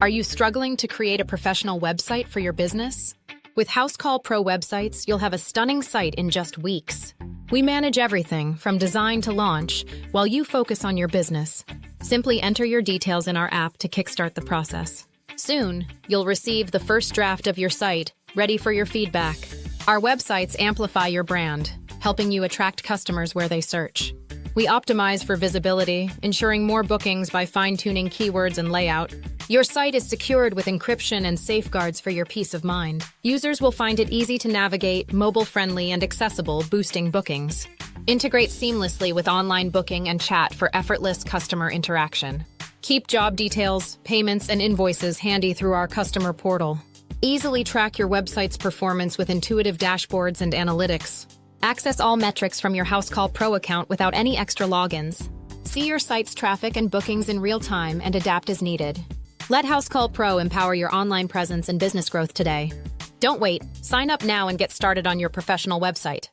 Are you struggling to create a professional website for your business? With Housecall Pro websites, you'll have a stunning site in just weeks. We manage everything from design to launch, while you focus on your business. Simply enter your details in our app to kickstart the process. Soon, you'll receive the first draft of your site, ready for your feedback. Our websites amplify your brand, helping you attract customers where they search. We optimize for visibility, ensuring more bookings by fine-tuning keywords and layout. Your site is secured with encryption and safeguards for your peace of mind. Users will find it easy to navigate, mobile-friendly and accessible, boosting bookings. Integrate seamlessly with online booking and chat for effortless customer interaction. Keep job details, payments, and invoices handy through our customer portal. Easily track your website's performance with intuitive dashboards and analytics. Access all metrics from your Housecall Pro account without any extra logins. See your site's traffic and bookings in real time and adapt as needed. Let Housecall Pro empower your online presence and business growth today. Don't wait. Sign up now and get started on your professional website.